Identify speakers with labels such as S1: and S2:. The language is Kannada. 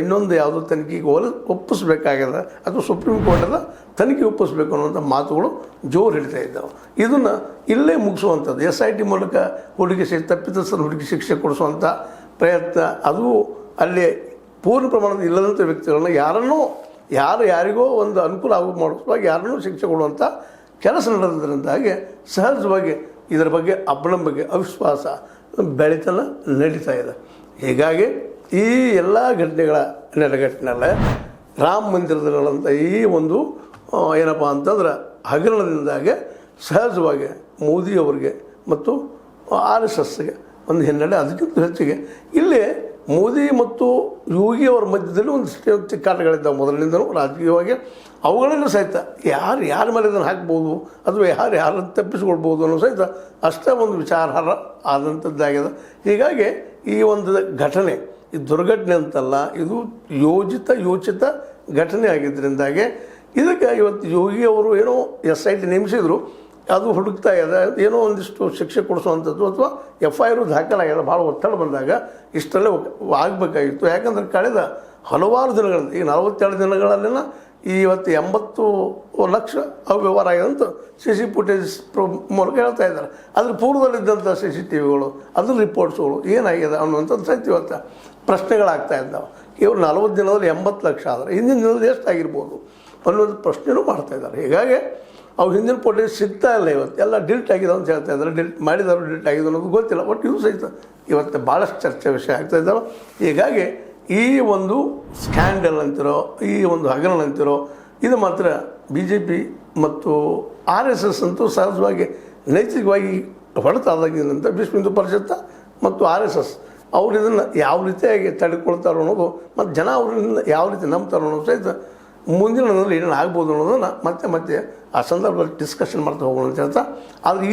S1: ಇನ್ನೊಂದು ಯಾವುದೋ ತನಿಖೆಗೆ ಒಪ್ಪಿಸ್ಬೇಕಾಗ್ಯದ ಅಥವಾ ಸುಪ್ರೀಂ ಕೋರ್ಟದ ತನಿಖೆ ಒಪ್ಪಿಸ್ಬೇಕು ಅನ್ನುವಂಥ ಮಾತುಗಳು ಜೋರು ಹಿಡಿತಾ ಇದ್ದಾವೆ. ಇದನ್ನು ಇಲ್ಲೇ ಮುಗಿಸುವಂಥದ್ದು SIT ಮೂಲಕ ತಪ್ಪಿತಸ್ಥರ ಹುಡುಗಿ ಶಿಕ್ಷೆ ಕೊಡಿಸುವಂಥ ಪ್ರಯತ್ನ, ಅದು ಅಲ್ಲಿ ಪೂರ್ಣ ಪ್ರಮಾಣದ ಇಲ್ಲದಂಥ ವ್ಯಕ್ತಿಗಳನ್ನ ಯಾರಿಗೋ ಒಂದು ಅನುಕೂಲ ಮಾಡಿಸುವಾಗ ಯಾರನ್ನೂ ಶಿಕ್ಷೆ ಕೊಡುವಂಥ ಕೆಲಸ ನಡೆದ್ರಿಂದಾಗಿ ಸಹಜವಾಗಿ ಇದರ ಬಗ್ಗೆ ಬಗ್ಗೆ ಅವಿಶ್ವಾಸ ಬೆಳೀತನ ನಡೀತಾ ಇದೆ. ಹೀಗಾಗಿ ಈ ಎಲ್ಲ ಘಟನೆಗಳ ನೆಲೆಗಟ್ಟಿನಲ್ಲೇ ರಾಮ ಮಂದಿರದಲ್ಲಂಥ ಈ ಒಂದು ಏನಪ್ಪ ಅಂತಂದ್ರೆ ಹಗರಣದಿಂದಾಗೆ ಸಹಜವಾಗಿ ಮೋದಿಯವರಿಗೆ ಮತ್ತು RSSಗೆ ಒಂದು ಹಿನ್ನೆಲೆ. ಅದಕ್ಕಿಂತ ಹೆಚ್ಚಿಗೆ ಇಲ್ಲಿ ಮೋದಿ ಮತ್ತು ಯೋಗಿಯವರ ಮಧ್ಯದಲ್ಲಿ ಒಂದಿಷ್ಟು ಚಿಕ್ಕಾಟಗಳಿದ್ದಾವೆ ಮೊದಲಿನಿಂದಲೂ ರಾಜಕೀಯವಾಗಿ. ಅವುಗಳನ್ನು ಸಹಿತ ಯಾರ ಮೇಲೆ ಇದನ್ನು ಹಾಕ್ಬೋದು ಅಥವಾ ಯಾರನ್ನು ತಪ್ಪಿಸ್ಕೊಳ್ಬೋದು ಅನ್ನೋ ಸಹಿತ ಅಷ್ಟೇ ಒಂದು ವಿಚಾರಾರ್ಹ ಆದಂಥದ್ದಾಗಿದೆ. ಹೀಗಾಗಿ ಈ ಒಂದು ಘಟನೆ, ಈ ದುರ್ಘಟನೆ ಅಂತಲ್ಲ, ಇದು ಯೋಚಿತ ಘಟನೆ ಆಗಿದ್ದರಿಂದಾಗೆ ಇದಕ್ಕೆ ಇವತ್ತು ಯೋಗಿಯವರು ಏನೋ SIT ನೇಮಿಸಿದ್ರು, ಅದು ಹುಡುಕ್ತಾ ಇದೆ, ಏನೋ ಒಂದಿಷ್ಟು ಶಿಕ್ಷೆ ಕೊಡಿಸುವಂಥದ್ದು ಅಥವಾ FIR ದಾಖಲಾಗಿದೆ. ಭಾಳ ಒತ್ತಡ ಬಂದಾಗ ಇಷ್ಟಲ್ಲೇ ಆಗಬೇಕಾಗಿತ್ತು. ಯಾಕಂದರೆ ಕಳೆದ ಹಲವಾರು ದಿನಗಳಿಂದ ಈ 42 ದಿನಗಳಲ್ಲಿನ ಇವತ್ತು 80 ಲಕ್ಷ ಅವ್ಯವಹಾರ ಆಗಿದೆ ಅಂತ CC ಫುಟೇಜ್ ಮೂಲಕ ಹೇಳ್ತಾ ಇದ್ದಾರೆ. ಅದ್ರ ಪೂರ್ವದಲ್ಲಿದ್ದಂಥ CCTVಗಳು, ಅದ್ರ ರಿಪೋರ್ಟ್ಸ್ಗಳು ಏನಾಗಿದೆ ಅನ್ನುವಂಥದ್ದು ಸಹಿತ ಇವತ್ತು ಪ್ರಶ್ನೆಗಳಾಗ್ತಾ ಇದ್ದಾವೆ. ಇವರು 40 ದಿನದಲ್ಲಿ 80 ಲಕ್ಷ ಆದರೆ ಹಿಂದಿನ ದಿನದಲ್ಲಿ ಎಷ್ಟಾಗಿರ್ಬೋದು ಅನ್ನೋದು ಪ್ರಶ್ನೆನೂ ಮಾಡ್ತಾಯಿದ್ದಾರೆ. ಹೀಗಾಗಿ ಅವು ಹಿಂದಿನ ಫೋಟೇಜ್ ಸಿಗ್ತಾ ಇಲ್ಲ, ಇವತ್ತು ಎಲ್ಲ ಡಿಲೀಟ್ ಆಗಿದೆ ಅಂತ ಹೇಳ್ತಾ ಇದ್ದಾರೆ. ಡಿಲೀಟ್ ಮಾಡಿದವರು ಡಿಲೀಟ್ ಆಗಿದೆ ಅನ್ನೋದು ಗೊತ್ತಿಲ್ಲ. ಬಟ್ ಇವು ಸಹಿತ ಇವತ್ತು ಭಾಳಷ್ಟು ಚರ್ಚೆ ವಿಷಯ ಆಗ್ತಾ ಇದ್ದಾವೆ. ಹೀಗಾಗಿ ಈ ಒಂದು ಸ್ಕ್ಯಾಂಡಲ್ ಅಂತಿರೋ, ಈ ಒಂದು ಹಗರಣ ಅಂತಿರೋ, ಇದು ಮಾತ್ರ BJP ಮತ್ತು RSS ಅಂತೂ ಸಹಜವಾಗಿ ನೈತಿಕವಾಗಿ ಹೊಡೆತಾದಾಗಿದ್ದಂಥ ವಿಶ್ವ ಹಿಂದೂ ಪರಿಷತ್ ಮತ್ತು RSS ಅವ್ರು ಇದನ್ನು ಯಾವ ರೀತಿಯಾಗಿ ತಡೆಕೊಳ್ತಾರೋ ಅನ್ನೋದು ಮತ್ತು ಜನ ಅವ್ರನ್ನ ಯಾವ ರೀತಿ ನಂಬ್ತಾರೋ ಅನ್ನೋದು ಸಹಿತ ಮುಂದಿನ ದಿನದಲ್ಲಿ ಏನೇನು ಆಗ್ಬೋದು ಅನ್ನೋದನ್ನು ಮತ್ತೆ ಆ ಸಂದರ್ಭದಲ್ಲಿ ಡಿಸ್ಕಷನ್ ಮಾಡ್ತಾ ಹೋಗೋಣ ಅಂತ ಹೇಳ್ತಾ. ಆದರೆ